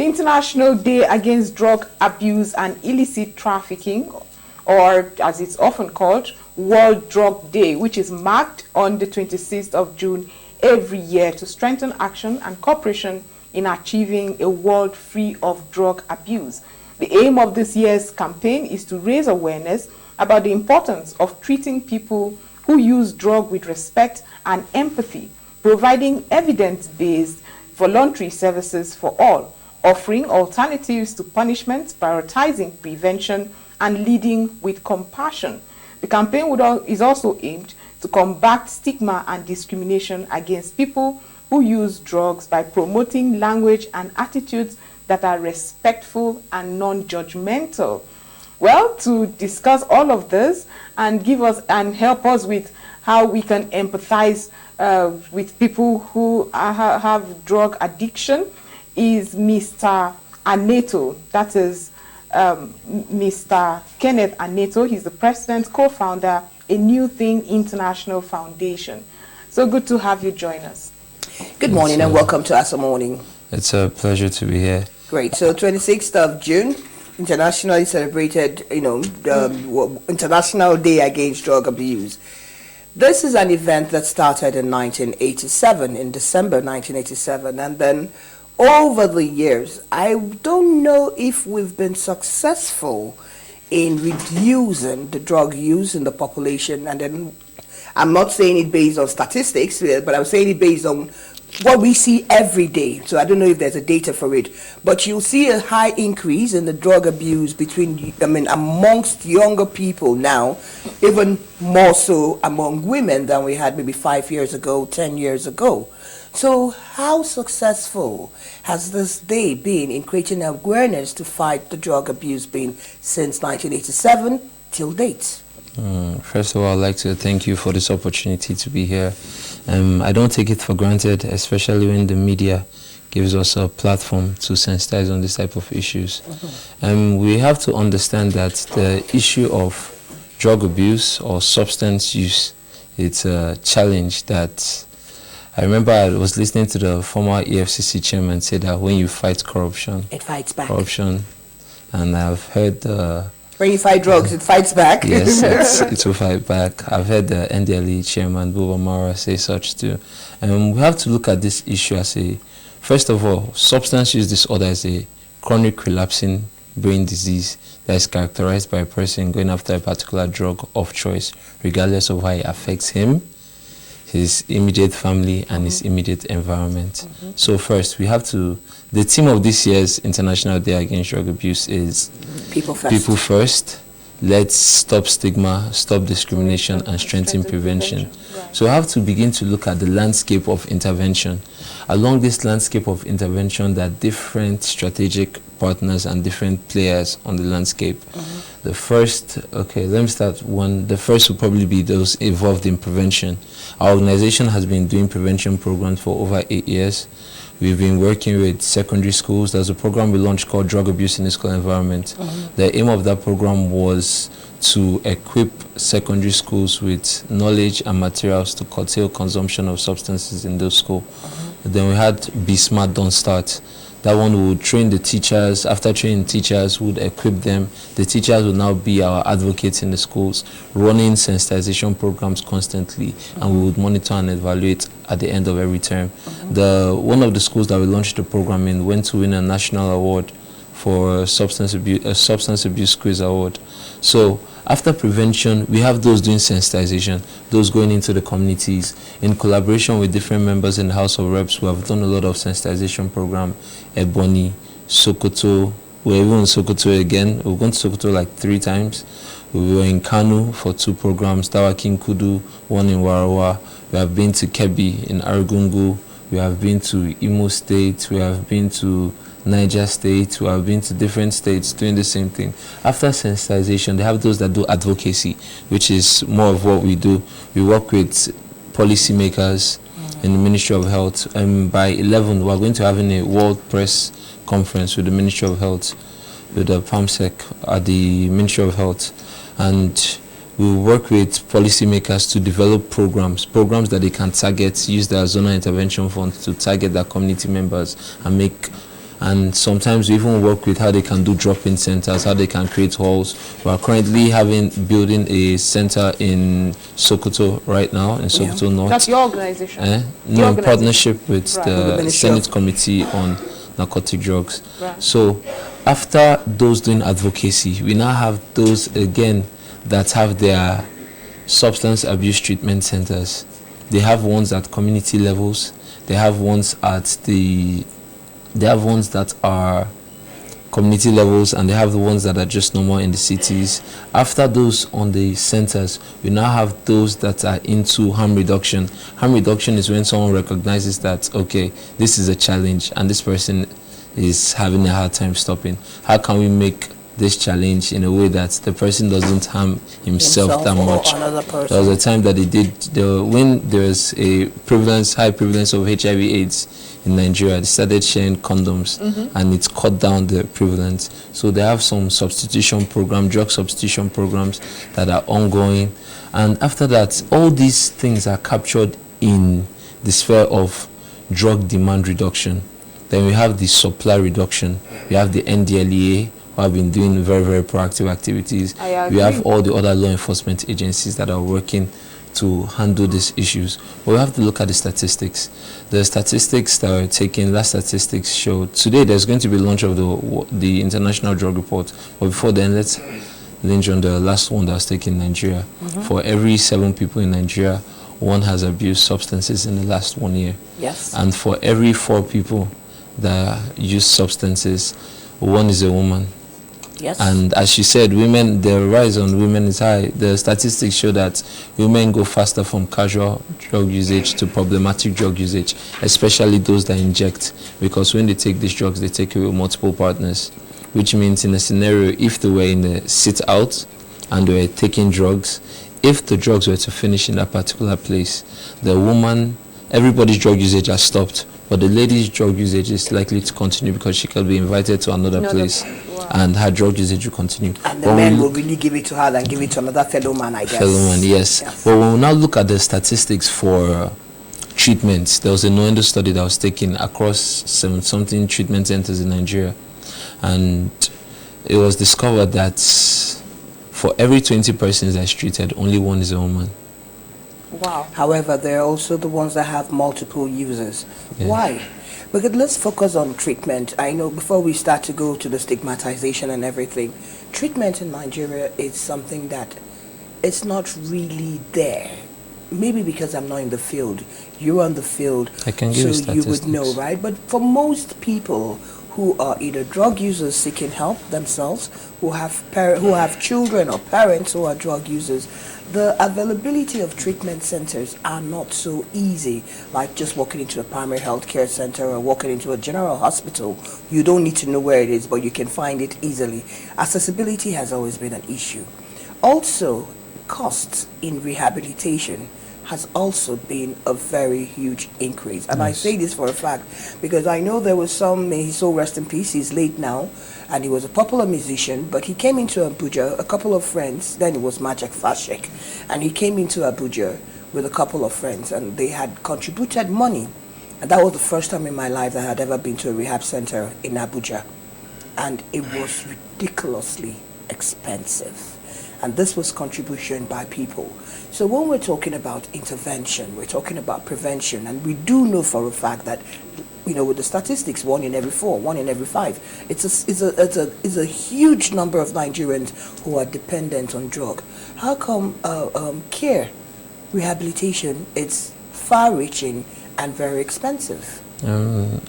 International Day Against Drug Abuse and Illicit Trafficking, or as it's often called, World Drug Day, which is marked on the 26th of June every year to strengthen action and cooperation in achieving a world free of drug abuse. The aim of this year's campaign is to raise awareness about the importance of treating people who use drugs with respect and empathy, providing evidence-based voluntary services for all, offering alternatives to punishment, prioritizing prevention, and leading with compassion. The campaign is also aimed to combat stigma and discrimination against people who use drugs by promoting language and attitudes that are respectful and non-judgmental. Well, to discuss all of this and give us and help us with how we can empathize with people who have drug addiction is Mr. Aneto. That is Mr. Kenneth Aneto. He's the president, co-founder, A New Thing International Foundation. So good to have you join us. Good morning and welcome to Asa Morning. It's a pleasure to be here. Great. So 26th of June, internationally celebrated, the International Day Against Drug Abuse. This is an event that started in 1987, in December 1987, and then over the years, I don't know if we've been successful in reducing the drug use in the population. And then I'm not saying it based on statistics, but I'm saying it based on what we see every day. So I don't know if there's a data for it, but you'll see a high increase in the drug abuse amongst younger people now, even more so among women than we had maybe 5 years ago, 10 years ago. So how successful has this day been in creating awareness to fight the drug abuse been since 1987 till date? First of all, I'd like to thank you for this opportunity to be here. I don't take it for granted, especially when the media gives us a platform to sensitize on this type of issues. We have to understand that the issue of drug abuse or substance use, it's a challenge that I remember I was listening to the former EFCC chairman say that when you fight corruption, it fights back. Corruption, and I've heard when you fight drugs, it fights back. Yes, it will fight back. I've heard the NDLE chairman, Buba Mara, say such too. And we have to look at this issue as first of all, substance use disorder is a chronic relapsing brain disease that is characterized by a person going after a particular drug of choice, regardless of how it affects him, his immediate family, and his immediate environment. So first, we have to, the theme of this year's International Day Against Drug Abuse is People First. People First. Let's stop stigma, stop discrimination, and strengthen prevention. Right. So we have to begin to look at the landscape of intervention. Along this landscape of intervention, there are different strategic partners and different players on the landscape. The first, okay, let me start one. The first will probably be those involved in prevention. Our organization has been doing prevention programs for over 8 years. We've been working with secondary schools. There's a program we launched called Drug Abuse in the School Environment. The aim of that program was to equip secondary schools with knowledge and materials to curtail consumption of substances in those schools. Then we had Be Smart, Don't Start. That one would train the teachers. After training teachers, would equip them. The teachers would now be our advocates in the schools, running sensitization programs constantly, and we would monitor and evaluate at the end of every term. One of the schools that we launched the program in went to win a national award for a substance abuse quiz award. So after prevention, we have those doing sensitization, those going into the communities. In collaboration with different members in the House of Reps, we have done a lot of sensitization program. Ebony, Sokoto, we're even in Sokoto again. We've gone to Sokoto like 3 times. We were in Kanu for 2 programs, Tawakin Kudu, 1 in Warawa. We have been to Kebbi in Argungu. We have been to Imo State. We have been to Niger State. We have been to different states doing the same thing. After sensitization, they have those that do advocacy, which is more of what we do. We work with policymakers in the Ministry of Health. And by 11, we're going to have a World Press Conference with the Ministry of Health, with the PAMSEC at the Ministry of Health. And we work with policymakers to develop programs that they can target, use their zonal intervention funds to target their community members and make And sometimes we even work with how they can do drop-in centers, how they can create halls. We are currently building a center in Sokoto right now, in Sokoto North. That's your organization? No, in partnership with Right. the Senate Committee on Narcotic Drugs. Right. So after those doing advocacy, we now have those again that have their substance abuse treatment centers. They have ones at community levels. They have ones that are community levels, and they have the ones that are just normal in the cities. After those on the centers, we now have those that are into harm reduction. Harm reduction is when someone recognizes that, okay, this is a challenge and this person is having a hard time stopping. How can we make this challenge in a way that the person doesn't harm himself that much? There was a time that when there's a high prevalence of HIV/AIDS in Nigeria, they started sharing condoms, and it's cut down the prevalence. So they have some drug substitution programs that are ongoing. And after that, all these things are captured in the sphere of drug demand reduction. Then we have the supply reduction. We have the NDLEA, who have been doing very, very proactive activities. We have all the other law enforcement agencies that are working to handle these issues. But we have to look at the statistics. The statistics that are taken, last statistics show today there's going to be launch of the International Drug Report. But before then, let's hinge on the last one that was taken in Nigeria. For every 7 people in Nigeria, 1 has abused substances in the last 1 year. Yes. And for every 4 people that use substances, 1 is a woman. Yes. And as she said, the rise on women is high. The statistics show that women go faster from casual drug usage to problematic drug usage, especially those that inject, because when they take these drugs, they take it with multiple partners, which means in a scenario, if they were in a sit out and they were taking drugs, if the drugs were to finish in that particular place, everybody's drug usage has stopped, but the lady's drug usage is likely to continue because she can be invited to another place. Wow. And her drug usage will continue. And the men will really give it to her and give it to another fellow man, I guess. Fellow man, yes. But when we now look at the statistics for treatments, there was a no-endo study that was taken across 7-something treatment centers in Nigeria. And it was discovered that for every 20 persons that's treated, only 1 is a woman. Wow. However, there are also the ones that have multiple users. Yeah. Why? Because let's focus on treatment. I know before we start to go to the stigmatization and everything, treatment in Nigeria is something that it's not really there. Maybe because I'm not in the field. You're on the field, I can give so you would know, right? But for most people who are either drug users seeking help themselves, who have children or parents who are drug users, the availability of treatment centers are not so easy, like just walking into a primary health care center or walking into a general hospital. You don't need to know where it is, but you can find it easily. Accessibility has always been an issue. Also, costs in rehabilitation has also been a very huge increase. And I say this for a fact because I know there was some, may his soul rest in peace, he's late now, and he was a popular musician, but he came into Abuja, a couple of friends, then it was Majek Fashek, and he came into Abuja with a couple of friends, and they had contributed money. And that was the first time in my life that I had ever been to a rehab center in Abuja. And it was ridiculously expensive. And this was contribution by people. So when we're talking about intervention, we're talking about prevention, and we do know for a fact that, you know, with the statistics, 1 in every 4, 1 in every 5, it's a huge number of Nigerians who are dependent on drug. How come care, rehabilitation, it's far-reaching and very expensive?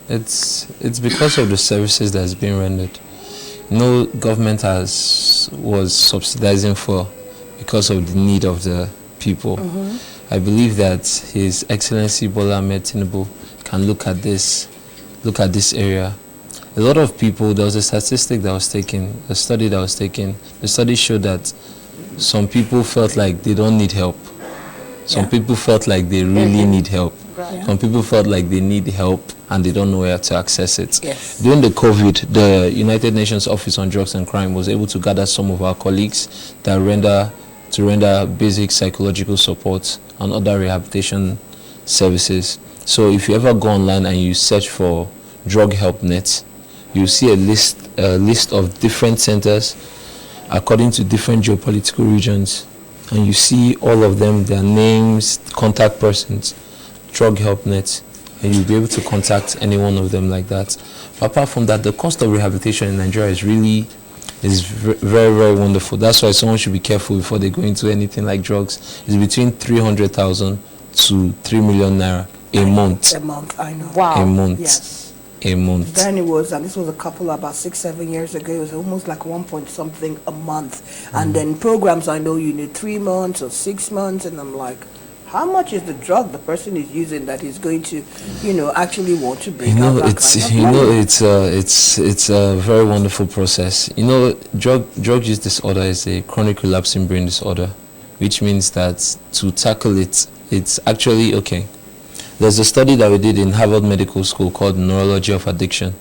It's because of the services that's being rendered. No government was subsidizing for because of the need of the people. I believe that His Excellency Bola Ahmed Tinubu can look at this area. A lot of people, there was a statistic that was taken, a study that was taken. The study showed that some people felt like they don't need help. Some people felt like they really need help. Right. Some people felt like they need help and they don't know where to access it. Yes. During the COVID, the United Nations Office on Drugs and Crime was able to gather some of our colleagues that render basic psychological support and other rehabilitation services. So if you ever go online and you search for Drug Help Net, you see a list of different centers according to different geopolitical regions, and you see all of them, their names, contact persons, drug help nets, and you'll be able to contact any one of them like that. But apart from that, the cost of rehabilitation in Nigeria is very, very wonderful. That's why someone should be careful before they go into anything like drugs. It's between 300,000 to 3 million naira a month. A month, I know. Wow. A month. Yes. A month. Then it was, and this was a couple about 6-7 years ago, it was almost like 1 point something a month. And then programs, I know you need 3 months or 6 months, and I'm like, how much is the drug the person is using that is going to, actually want to bring out that kind of money? It's a very wonderful process. Drug use disorder is a chronic relapsing brain disorder, which means that to tackle it, it's actually okay. There's a study that we did in Harvard Medical School called Neurology of Addiction.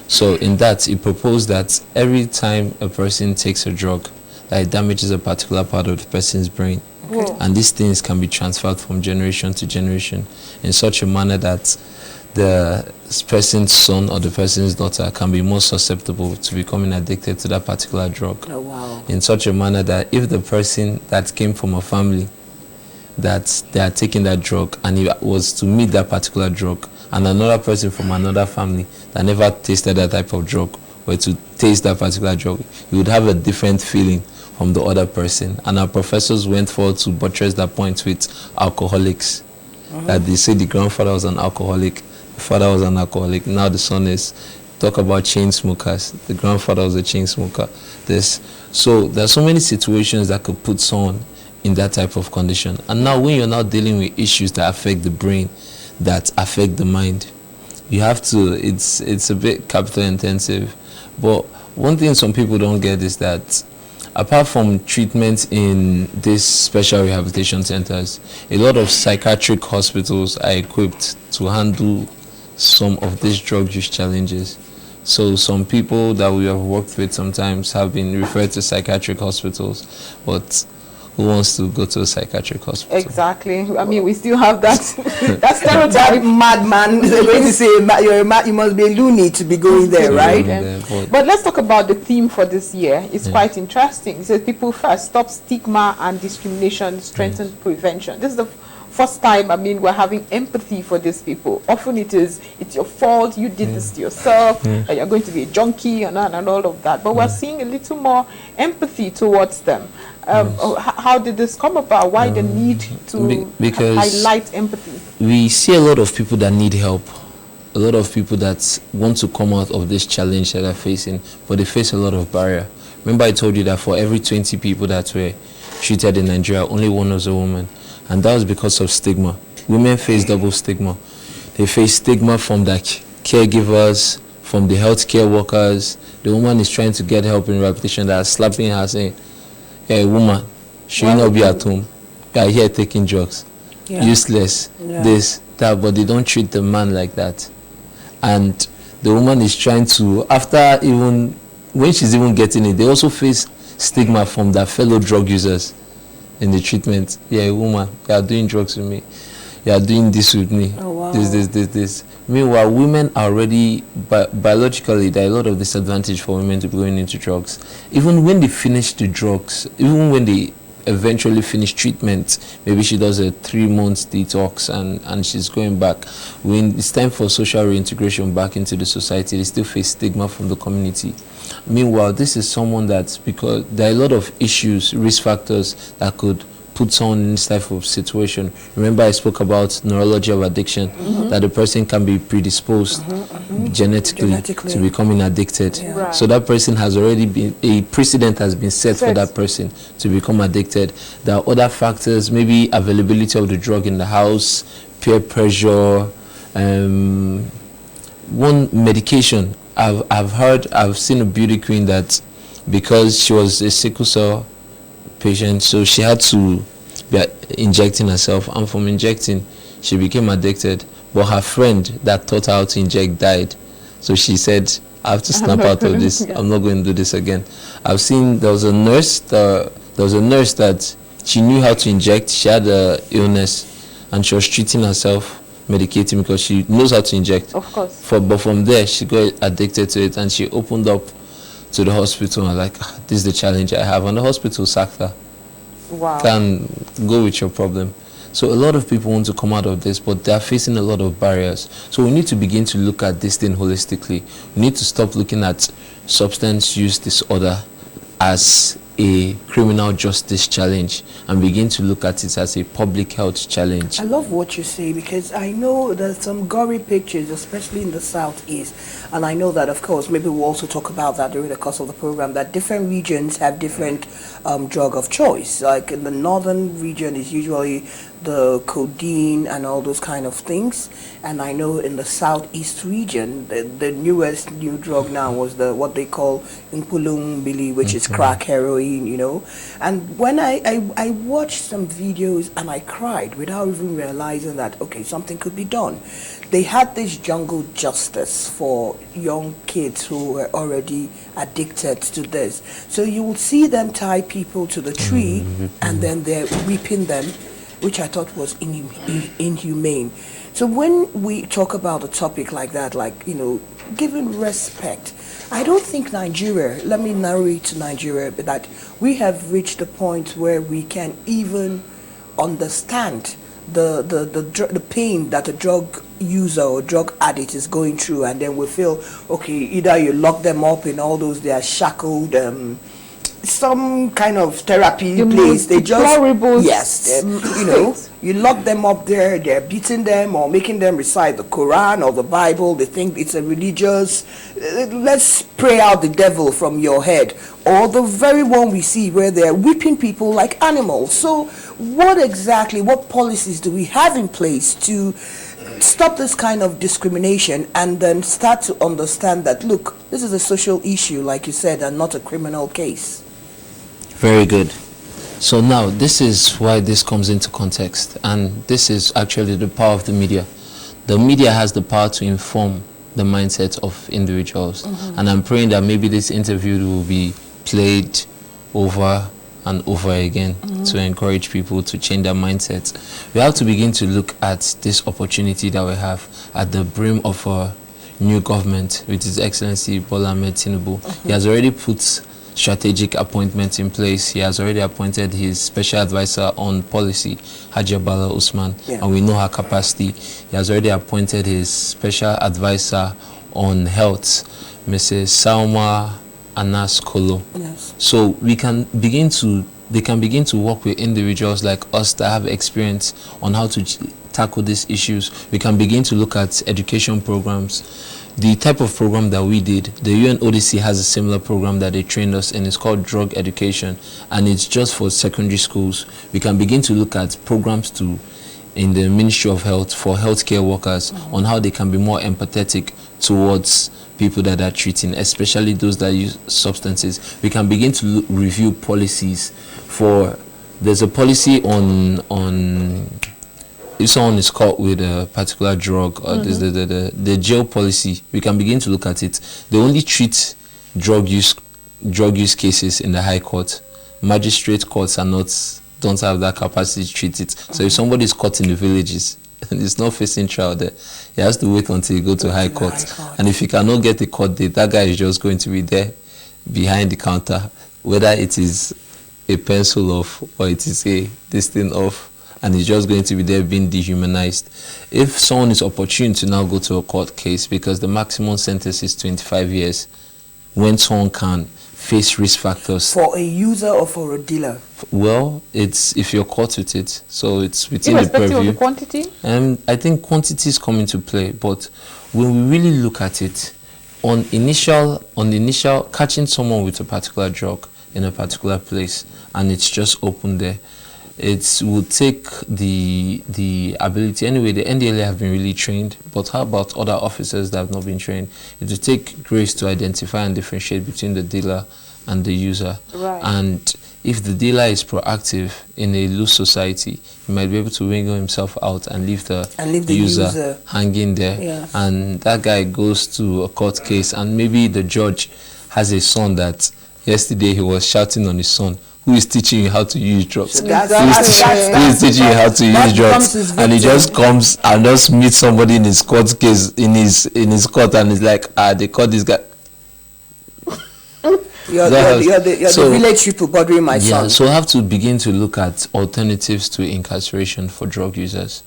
So in that, it proposed that every time a person takes a drug, that it damages a particular part of the person's brain. Okay. And these things can be transferred from generation to generation in such a manner that the person's son or the person's daughter can be more susceptible to becoming addicted to that particular drug. Oh, wow. In such a manner that if the person that came from a family that they are taking that drug and it was to meet that particular drug, and another person from another family that never tasted that type of drug were to taste that particular drug, you would have a different feeling from the other person. And our professors went forward to buttress that point with alcoholics. That they say the grandfather was an alcoholic, the father was an alcoholic, now the son is. Talk about chain smokers, the grandfather was a chain smoker. So there are so many situations that could put someone in that type of condition. And now when you're now dealing with issues that affect the brain, that affect the mind, you have to, it's a bit capital intensive. But one thing some people don't get is that apart from treatment in these special rehabilitation centers, a lot of psychiatric hospitals are equipped to handle some of these drug use challenges. So some people that we have worked with sometimes have been referred to psychiatric hospitals, but who wants to go to a psychiatric hospital? Exactly. I mean, we still have that that stereotype. Madman. They're going to say you must be a loony to be going there, right? But let's talk about the theme for this year. It's quite interesting. It says people first, stop stigma and discrimination, strengthen prevention. This is the first time, I mean, we're having empathy for these people. Often it's your fault, you did this to yourself, you're going to be a junkie and all of that. But we're seeing a little more empathy towards them. How did this come about? Why the need to highlight empathy? We see a lot of people that need help, a lot of people that want to come out of this challenge that they're facing, but they face a lot of barrier. Remember I told you that for every 20 people that were treated in Nigeria, only one was a woman. And that was because of stigma. Women face double stigma. They face stigma from their caregivers, from the healthcare workers. The woman is trying to get help in rehabilitation, that are slapping her saying, "Hey, woman, should you not be at home? You are here taking drugs. Useless, this, that," but they don't treat the man like that. And the woman is trying to, after even, when she's even getting it, they also face stigma from their fellow drug users in the treatment. "Yeah, woman, you are doing drugs with me. You are doing this with me." Oh, wow. This. Meanwhile, women are already, biologically, there are a lot of disadvantage for women to be going into drugs. Even when they finish the drugs, even when they eventually finish treatment, maybe she does a 3 months detox and she's going back. When it's time for social reintegration back into the society, they still face stigma from the community. Meanwhile, this is someone that's, because there are a lot of issues, risk factors that could put someone in this type of situation. Remember I spoke about neurology of addiction, that the person can be predisposed genetically to becoming addicted. Yeah. So that person has already been, a precedent has been set for that person to become addicted. There are other factors, maybe availability of the drug in the house, peer pressure, one medication. I've seen a beauty queen that, because she was a sickle cell patient, so she had to be injecting herself, and from injecting she became addicted, but her friend that taught her how to inject died. So she said, "I have to snap out of this. I'm not going to do this again." I've seen there was a nurse that she knew how to inject. She had an illness and she was treating herself. medicate him because she knows how to inject. Of course. But from there, she got addicted to it, and she opened up to the hospital and like, this is the challenge I have. And the hospital sacked her. Wow. Can go with your problem. So a lot of people want to come out of this, but they're facing a lot of barriers. So we need to begin to look at this thing holistically. We need to stop looking at substance use disorder as a criminal justice challenge and begin to look at it as a public health challenge. I love what you say, because I know there's some gory pictures, especially in the southeast, and I know that, of course, maybe we'll also talk about that during the course of the program, that different regions have different drug of choice. Like in the northern region is usually the codeine and all those kind of things, and I know in the southeast region the newest new drug now was what they call Impulum, which is crack heroin, you know. And when I watched some videos and I cried without even realizing that, okay, something could be done. They had this jungle justice for young kids who were already addicted to this. So you would see them tie people to the tree and then they're whipping them, which I thought was inhumane. So when we talk about a topic like that, like, you know, giving respect, I don't think Nigeria, let me narrow it to Nigeria, but that we have reached a point where we can even understand the pain that a drug user or drug addict is going through, and then we feel, okay, either you lock them up in all those, they are shackled, some kind of therapy place, they just, yes, you know, you lock them up there, they're beating them or making them recite the Quran or the Bible. They think it's a religious, let's pray out the devil from your head, or the very one we see where they're whipping people like animals. So what policies do we have in place to stop this kind of discrimination and then start to understand that, look, this is a social issue, like you said, and not a criminal case? Very good. So now this is why this comes into context, and this is actually the power of the media. The media has the power to inform the mindset of individuals, and I'm praying that maybe this interview will be played over and over again to encourage people to change their mindsets. We have to begin to look at this opportunity that we have at the brim of a new government with His Excellency Bola Ahmed Tinubu. He has already put strategic appointments in place. He has already appointed his special advisor on policy, Hajiya Bala Usman, and we know her capacity. He has already appointed his special advisor on health, Mrs. Salma Anas Kolo. Yes. So they can begin to work with individuals like us that have experience on how to tackle these issues. We can begin to look at education programs. The type of program that we did, the UNODC has a similar program that they trained us in. It's called drug education, and it's just for secondary schools. We can begin to look at programs in the Ministry of Health for healthcare workers on how they can be more empathetic towards people that are treating, especially those that use substances. We can begin to review policies there's a policy on if someone is caught with a particular drug, or there's the jail policy. We can begin to look at it. They only treat drug use cases in the High Court. Magistrate courts don't have that capacity to treat it. So if somebody is caught in the villages and it's not facing trial there, he has to wait until he go to High Court. And if he cannot get the court date, that guy is just going to be there behind the counter, whether it is a pencil off or it is this thing off, and he's just going to be there being dehumanized. If someone is opportune to now go to a court case, because the maximum sentence is 25 years, when someone can face risk factors. For a user or for a dealer? Well, it's if you're caught with it, so it's within the purview. Irrespective of the quantity? I think quantities come into play, but when we really look at it, on initial catching someone with a particular drug in a particular place, and it's just open there, it would take the ability. Anyway, the NDLA have been really trained, but how about other officers that have not been trained? It would take grace to identify and differentiate between the dealer and the user. Right. And if the dealer is proactive in a loose society, he might be able to wiggle himself out and leave the user hanging there. Yes. And that guy goes to a court case, and maybe the judge has a son that yesterday he was shouting on his son, who is teaching you how to use drugs? So Who Exactly. is teaching you how to that use becomes drugs? his And he victim. just comes and just meets somebody in his court case, in his court, and he's like, they caught this guy. You're the village people bothering my Yeah, son. so we have to begin to look at alternatives to incarceration for drug users.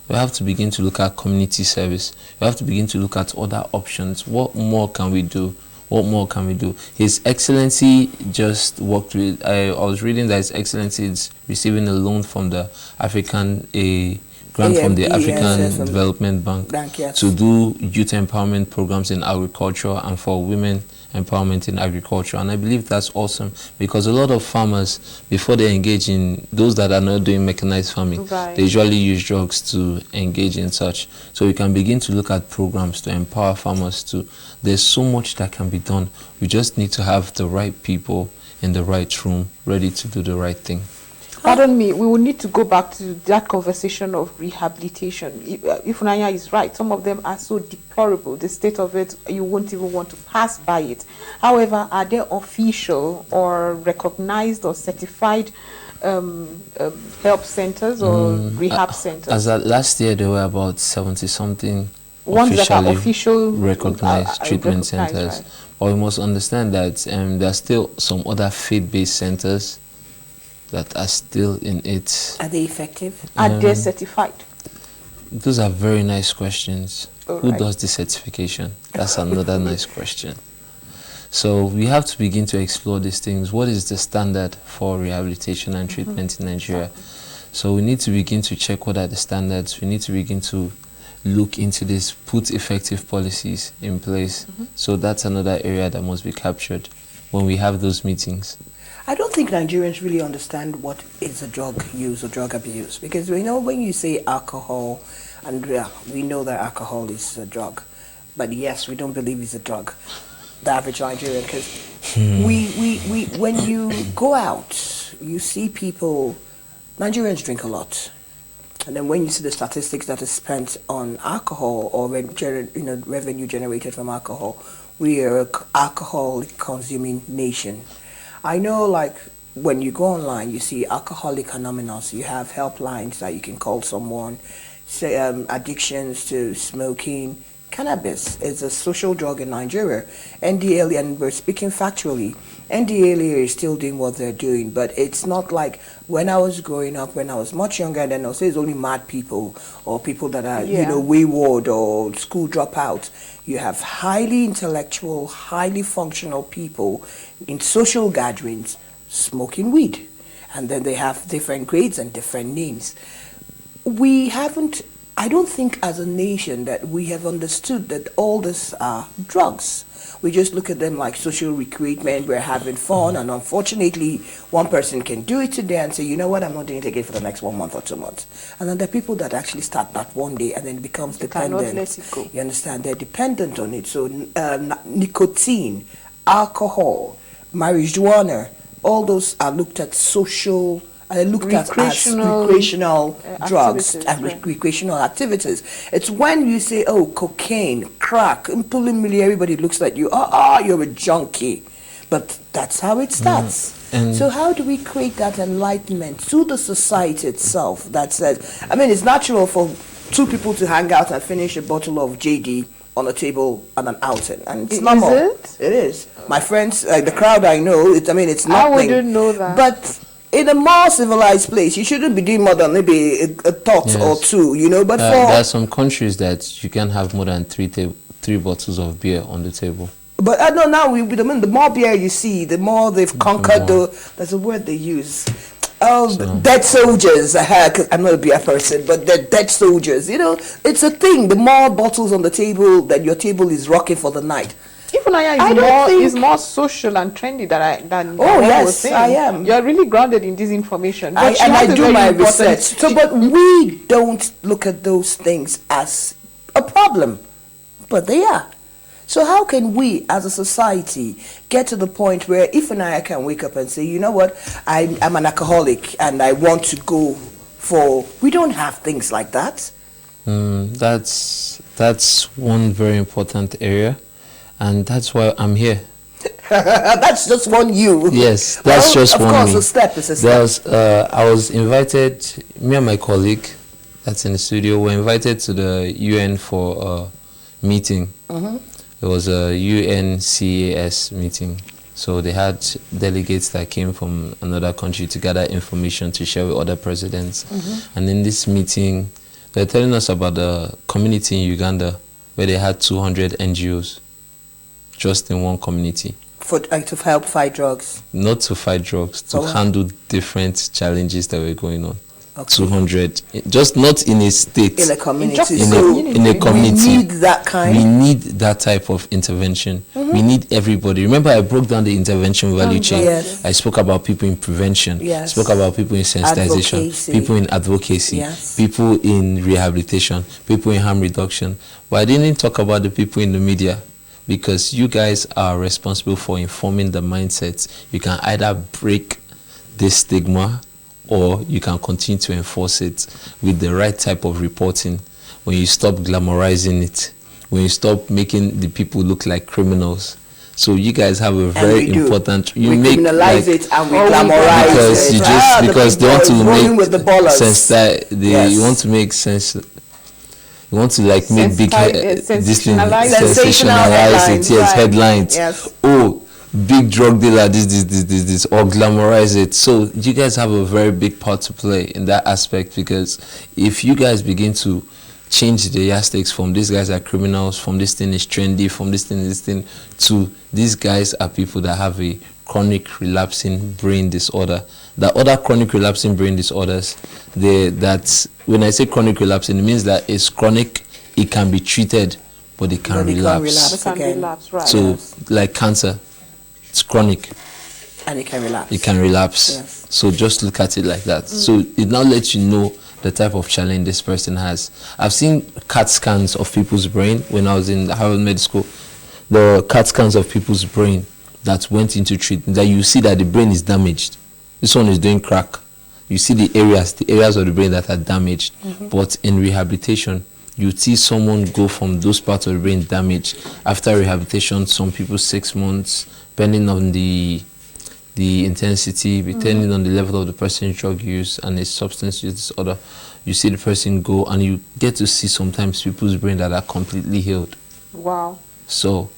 We have to begin to look at community service. We have to begin to look at other options. What more can we do? What more can we do? His Excellency just worked with, I was reading that His Excellency is receiving a loan from the African, a grant from the AMD, African yes, from the Development Bank Bank, yes. to do youth empowerment programs in agriculture and for women empowerment in agriculture. And I believe that's awesome, because a lot of farmers, before they engage in those that are not doing mechanized farming, Right. they usually use drugs to engage in such. So we can begin to look at programs to empower farmers too. There's so much that can be done. We just need to have the right people in the right room ready to do the right thing. Pardon me, we will need to go back to that conversation of rehabilitation. If Unanya is right, some of them are so deplorable, the state of it, you won't even want to pass by it. However, are there official or recognized or certified help centers or rehab centers? As at last year, there were about 70-something Ones that are officially official, recognized treatment recognized, centers. right. But we must understand that there are still some other faith-based centers that are still in it. Are they effective? Are they certified? Those are very nice questions. All Who right. does the certification? That's another nice question. So we have to begin to explore these things. What is the standard for rehabilitation and treatment in Nigeria? So we need to begin to check what are the standards. We need to begin to look into this, put effective policies in place. So that's another area that must be captured when we have those meetings. I don't think Nigerians really understand what is a drug use or drug abuse, because we know when you say alcohol, and we know that alcohol is a drug, but yes, we don't believe it's a drug. The average Nigerian, because we when you go out, you see people. Nigerians drink a lot, and then when you see the statistics that is spent on alcohol or revenue generated from alcohol, we are an alcohol-consuming nation. I know, like, when you go online, you see Alcoholic Anonymous. You have helplines that you can call someone. Say, addictions to smoking. Cannabis is a social drug in Nigeria. NDLEA, and we're speaking factually, NDLEA is still doing what they're doing, but it's not like when I was growing up, when I was much younger, and then I'll say it's only mad people or people that are, wayward or school dropouts. You have highly intellectual, highly functional people in social gatherings smoking weed. And then they have different grades and different names. I don't think as a nation that we have understood that all this are drugs. We just look at them like social recruitment, we're having fun, and unfortunately, one person can do it today and say, you know what, I'm not doing it again for the next 1 month or 2 months. And then there are people that actually start that one day and then it becomes dependent. Cannot let it go. You understand? They're dependent on it. So nicotine, alcohol, marijuana, all those are looked at social. Looked at as recreational drugs and recreational activities. It's when you say, oh, cocaine, crack, and preliminary, everybody looks at you, you're a junkie. But that's how it starts. So how do we create that enlightenment to the society itself that says, I mean, it's natural for two people to hang out and finish a bottle of JD on a table and an outing, and it's normal. Is it? It is. My friends, the crowd I know, it's nothing. I wouldn't know that. But in a more civilized place, you shouldn't be doing more than maybe a thought or two, But there are some countries that you can have more than three bottles of beer on the table. But I know now, the more beer you see, the more they've conquered. There's a word they use. Dead soldiers. 'Cause I'm not a beer person, but they're dead soldiers. It's a thing. The more bottles on the table, that your table is rocking for the night. Ifunanya is more social and trendy than Oh, yes, I am. You're really grounded in this information. I do my research. So, but we don't look at those things as a problem, but they are. So how can we, as a society, get to the point where Ifunanya can wake up and say, you know what, I'm an alcoholic and I want to go for... We don't have things like that. That's one very important area. And that's why I'm here. That's just one you. Yes, that's just one Of course, me. a step is a step. There was, I was invited, me and my colleague that's in the studio were invited to the UN for a meeting. It was a UNCAS meeting. So they had delegates that came from another country to gather information to share with other presidents. And in this meeting, they're telling us about the community in Uganda where they had 200 NGOs just in one community. For to help fight drugs. Not to fight drugs, to handle different challenges that were going on. Okay. 200, just not in a state. In a community. In a community. We need that kind. We need that type of intervention. We need everybody. Remember, I broke down the intervention value chain. Yes. I spoke about people in prevention. Yes. I spoke about people in sensitization. Advocacy. People in advocacy. Yes. People in rehabilitation. People in harm reduction. But I didn't talk about the people in the media, because you guys are responsible for informing the mindsets. You can either break this stigma or you can continue to enforce it with the right type of reporting. When you stop glamorizing it, when you stop making the people look like criminals. So you guys have a very important. We criminalize it and we glamorize because it. You just because they want to make with the sense that you want to make sense. You want to like make big this thing sensationalize it. Yes, headlines. Yes. Oh, big drug dealer, this, or glamorize it. So you guys have a very big part to play in that aspect, because if you guys begin to change the yardsticks from these guys are criminals, from this thing is trendy, from this thing, to these guys are people that have a chronic relapsing brain disorder. The other chronic relapsing brain disorders, that when I say chronic relapsing, it means that it's chronic, it can be treated, but it can relapse. Right. So like cancer, it's chronic. And it can relapse. It can relapse. Yes. So just look at it like that. So it now lets you know the type of challenge this person has. I've seen CAT scans of people's brain when I was in Harvard Med School. The CAT scans of people's brain that went into treatment, that you see that the brain is damaged. This one is doing crack. You see the areas of the brain that are damaged. But in rehabilitation, you see someone go from those parts of the brain damaged. After rehabilitation, some people 6 months, depending on the intensity, depending on the level of the person's drug use and his substance use disorder, you see the person go, and you get to see sometimes people's brain that are completely healed. Wow. So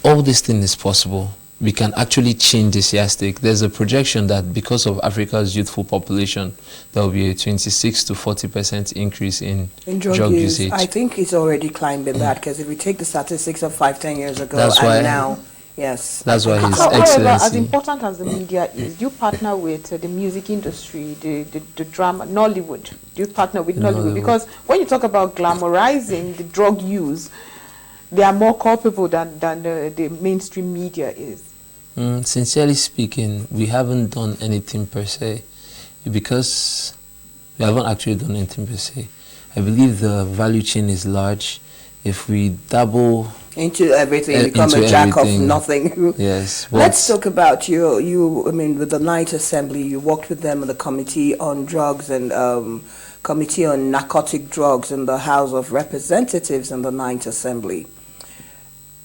all this thing is possible. We can actually change this yardstick. There's a projection that because of Africa's youthful population, there will be a 26 to 40% increase in drug usage. I think it's already climbing that, because if we take the statistics of 5-10 years ago now, yes. That's why His However, Excellency. as important as the media is, do you partner with the music industry, the drama, Nollywood? Do you partner with Nollywood? Because when you talk about glamorizing the drug use, they are more culpable than the mainstream media is. Sincerely speaking, we haven't done anything per se, because we haven't actually done anything per se. I believe the value chain is large. If we dabble into everything, become a jack of nothing. Yes. Let's talk about you. I mean, with the Night Assembly, you worked with them in the Committee on Drugs and Committee on Narcotic Drugs in the House of Representatives in the Night Assembly.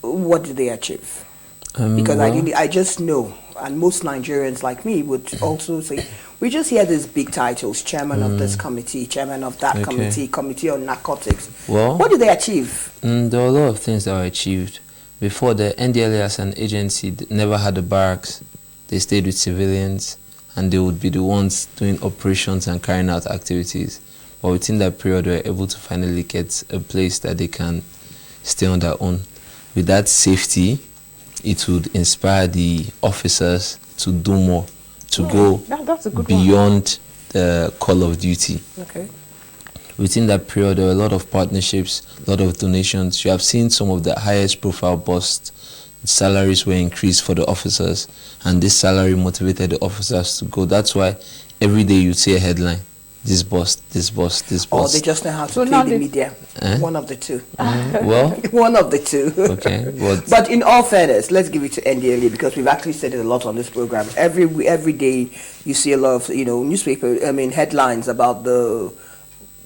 What did they achieve? Because I just know, and most Nigerians like me would also say, we just hear these big titles: chairman of this committee, chairman of that committee, committee on narcotics. Well, what did they achieve? There were a lot of things that were achieved. Before, the NDLA as an agency never had the barracks. They stayed with civilians, and they would be the ones doing operations and carrying out activities. But within that period, they were able to finally get a place that they can stay on their own. With that safety, it would inspire the officers to do more, to go beyond the call of duty. Okay. Within that period, there were a lot of partnerships, a lot of donations. You have seen some of the highest profile busts. Salaries were increased for the officers, and this salary motivated the officers to go. That's why every day you see a headline: this bust, this bust, this bust. Or they just know how to play the media. One of the two. Well, one of the two. Okay. But in all fairness, let's give it to NDLA, because we've actually said it a lot on this program. Every day you see a lot of newspaper, headlines about the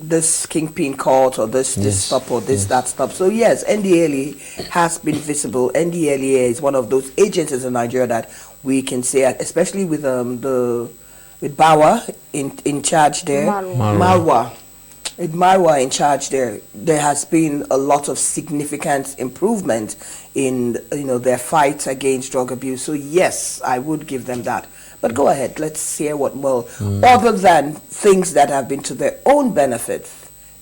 this kingpin caught, or this stop, or this that stop. So yes, NDLEA has been visible. NDLEA is one of those agencies in Nigeria that we can say, especially with with Bawa in charge there, Marwa. With Marwa in charge there has been a lot of significant improvement in their fight against drug abuse. So yes, I would give them that. But go ahead, let's hear what more. Other than things that have been to their own benefit,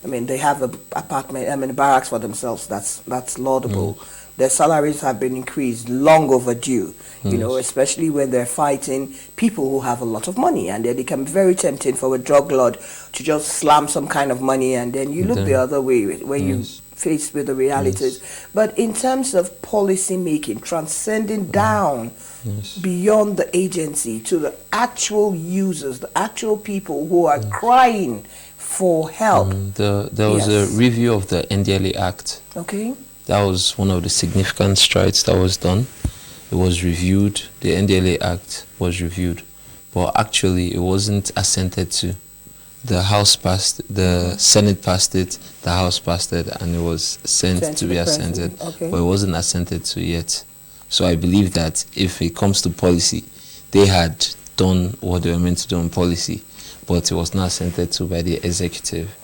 I mean, they have a apartment, barracks for themselves. That's laudable. Their salaries have been increased, long overdue. Especially when they're fighting people who have a lot of money, and then it can be very tempting for a drug lord to just slam some kind of money, and then you look the other way when you faced with the realities. But in terms of policy making, transcending down beyond the agency to the actual users, the actual people who are crying for help. There was a review of the NDLEA Act. Okay. That was one of the significant strides that was done. It was reviewed. The NDLEA Act was reviewed, but actually it wasn't assented to. The House passed, the Senate passed it, the House passed it, and it was sent to be assented, but it wasn't assented to yet. So I believe that if it comes to policy, they had done what they were meant to do on policy, but it was not assented to by the executive.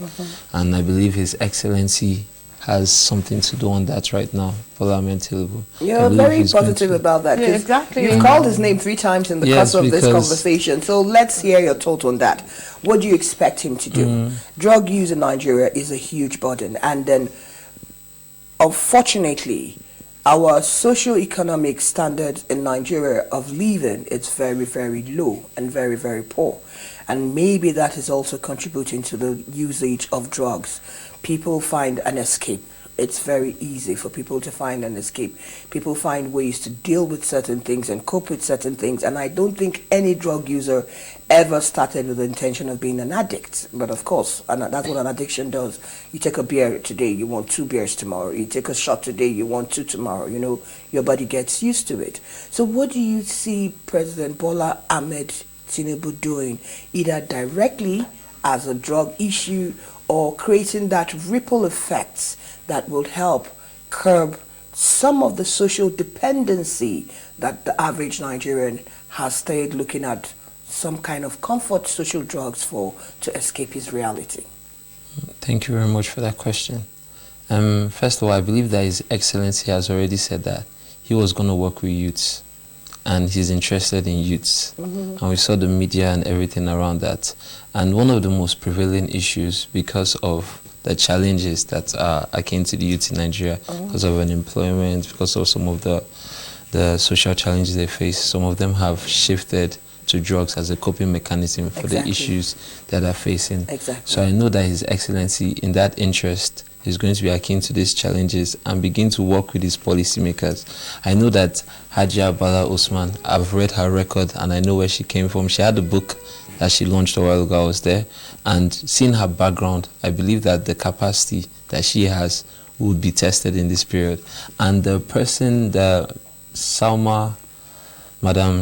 And I believe His Excellency has something to do on that right now, Parliament Tinubu. You're very positive about that. Yeah, exactly. You've called his name 3 times in the course of this conversation. So let's hear your thought on that. What do you expect him to do? Drug use in Nigeria is a huge burden. And then, unfortunately, our socio-economic standards in Nigeria of living is very, very low and very, very poor. And maybe that is also contributing to the usage of drugs. People find an escape. It's very easy for people to find an escape. People find ways to deal with certain things and cope with certain things. And I don't think any drug user ever started with the intention of being an addict. But of course, and that's what an addiction does. You take a beer today, you want 2 beers tomorrow. You take a shot today, you want 2 tomorrow. Your body gets used to it. So what do you see President Bola Ahmed Tinubu doing, either directly as a drug issue or creating that ripple effects that will help curb some of the social dependency that the average Nigerian has stayed looking at some kind of comfort social drugs to escape his reality? Thank you very much for that question. First of all, I believe that His Excellency has already said that he was going to work with youths, and he's interested in youths. And we saw the media and everything around that. And one of the most prevailing issues, because of the challenges that are akin to the youth in Nigeria, because of unemployment, because of some of the social challenges they face, some of them have shifted to drugs as a coping mechanism for the issues that they're facing. So I know that His Excellency, in that interest, is going to be akin to these challenges and begin to work with his policymakers. I know that Hajia Bala Osman, I've read her record and I know where she came from. She had a book that she launched a while ago. I was there, and seeing her background, I believe that the capacity that she has would be tested in this period. And the person, Madam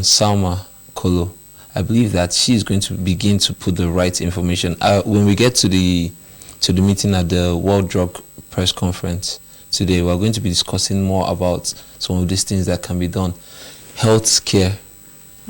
Salma Kolo, I believe that she is going to begin to put the right information. When we get to the meeting at the World Drug Press Conference today, we're going to be discussing more about some of these things that can be done. Health care.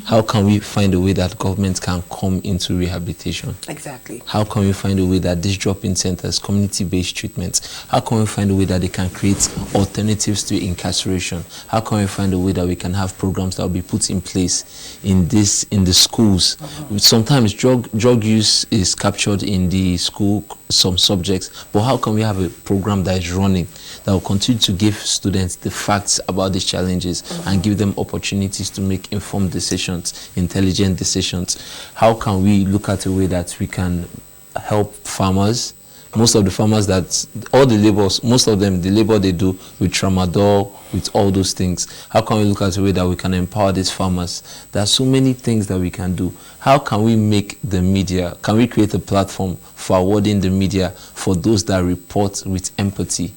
How can we find a way that government can come into rehabilitation? Exactly. How can we find a way that these drop-in centers, community-based treatments, how can we find a way that they can create alternatives to incarceration? How can we find a way that we can have programs that will be put in place in the schools? Sometimes drug use is captured in the school, some subjects, but how can we have a program that is running that will continue to give students the facts about these challenges and give them opportunities to make informed decisions, intelligent decisions? How can we look at a way that we can help farmers? Most of the farmers most of them, the labor they do with tramadol, with all those things. How can we look at a way that we can empower these farmers? There are so many things that we can do. How can we make the media, can we create a platform for awarding the media for those that report with empathy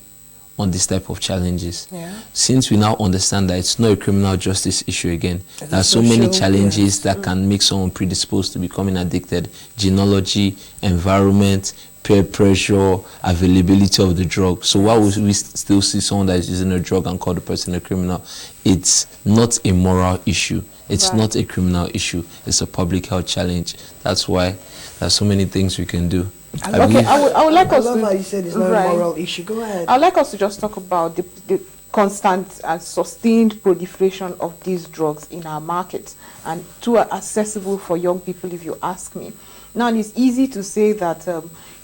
on this type of challenges? Since we now understand that it's not a criminal justice issue again, there are so many challenges that can make someone predisposed to becoming addicted: genealogy, environment, peer pressure, availability of the drug. So why would we still see someone that is using a drug and call the person a criminal? It's not a moral issue. It's not a criminal issue. It's a public health challenge. That's why there's so many things we can do. I would like us to... how you said it's not a moral issue. Go ahead. I would like us to just talk about the constant and sustained proliferation of these drugs in our markets, and too accessible for young people, if you ask me. Now, it's easy to say that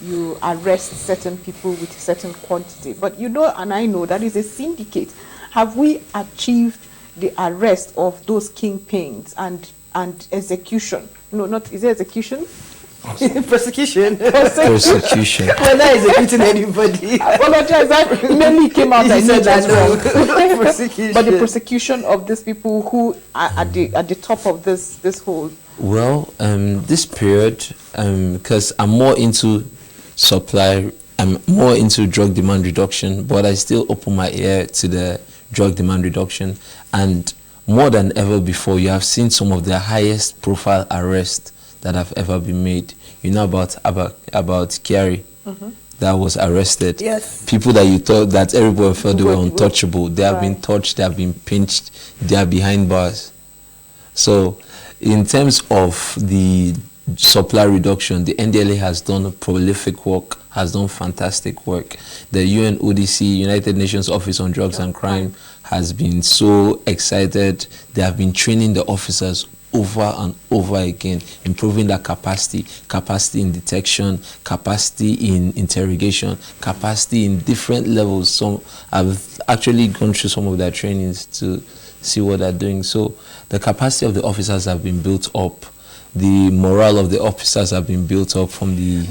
you arrest certain people with a certain quantity, but you know, and I know, that is a syndicate. Have we achieved the arrest of those kingpins and execution? No, not, is it execution? Persecution. Persecution. We're not executing anybody. I apologize. That mainly came out. You I said that no. Persecution. But the persecution of these people who are at the top of this whole. Well, this period, because I'm more into supply, I'm more into drug demand reduction, but I still open my ear to the drug demand reduction. And more than ever before, you have seen some of the highest profile arrests that have ever been made. You know about Kiari, that was arrested. Yes. People that you thought that everybody felt they were untouchable, they have been touched, they have been pinched, they are behind bars. So in terms of the supply reduction, the NDLA has done prolific work, has done fantastic work. The UNODC, United Nations Office on Drugs and Crime, has been so excited. They have been training the officers over and over again, improving their capacity in detection, capacity in interrogation, capacity in different levels. So I've actually gone through some of their trainings to see what they're doing. So the capacity of the officers have been built up. The morale of the officers have been built up from the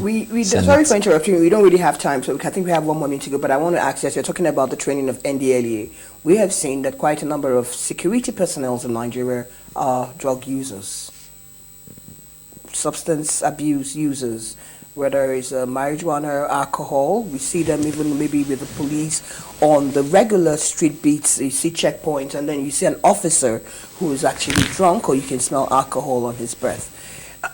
sorry for interrupting. We don't really have time, so I think we have 1 more minute to go. But I want to ask you, as you're talking about the training of NDLEA, we have seen that quite a number of security personnel in Nigeria are drug users, substance abuse users, whether it's marijuana or alcohol. We see them even maybe with the police on the regular street beats. You see checkpoints, and then you see an officer who is actually drunk, or you can smell alcohol on his breath.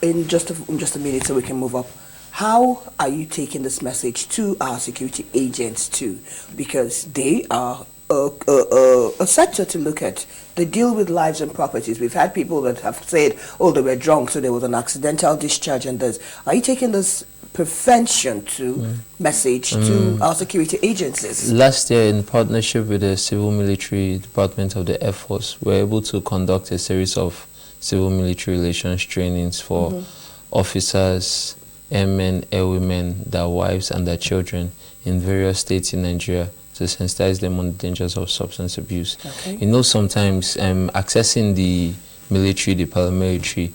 In just a minute, so we can move up. How are you taking this message to our security agents too? Because they are a sector to look at. They deal with lives and properties. We've had people that have said, oh, they were drunk, so there was an accidental discharge and this. Are you taking this prevention to message to our security agencies? Last year, in partnership with the Civil Military Department of the Air Force, we were able to conduct a series of civil military relations trainings for officers, airmen, airwomen, their wives and their children in various states in Nigeria, to sensitize them on the dangers of substance abuse. Okay. You know, sometimes accessing the military, the paramilitary,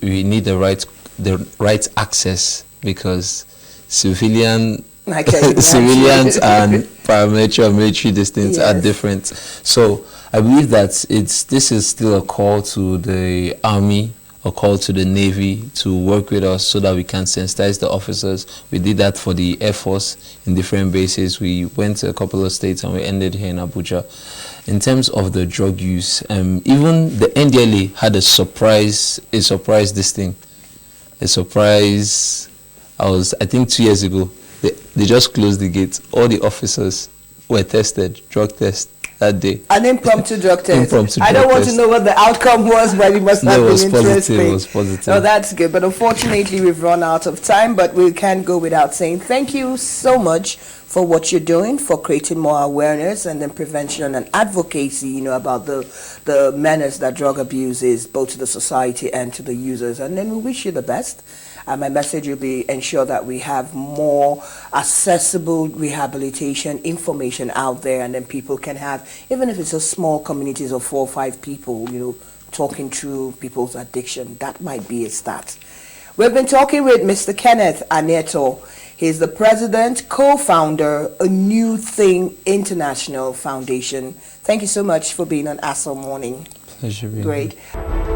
we need the right access, because civilians and paramilitary or military distances are different. So I believe that this is still a call to the Army, a call to the Navy to work with us so that we can sensitize the officers. We did that for the Air Force in different bases. We went to a couple of states and we ended here in Abuja. In terms of the drug use, even the NDLA had a surprise I think 2 years ago, they just closed the gate. All the officers were tested, drug test that day. An impromptu drug test. I don't want to know what the outcome was, but it must have been interesting. It was positive. Oh, that's good. But unfortunately, we've run out of time, but we can't go without saying thank you so much for what you're doing, for creating more awareness and then prevention and advocacy, about the menace that drug abuse is, both to the society and to the users. And then we wish you the best. And my message will be ensure that we have more accessible rehabilitation information out there, and then people can have, even if it's a small communities of 4 or 5 people, talking through people's addiction. That might be a start. We've been talking with Mr. Kenneth Aneto. He's the president, co-founder, A New Thing International Foundation. Thank you so much for being on ASL Morning. Pleasure being Great. here.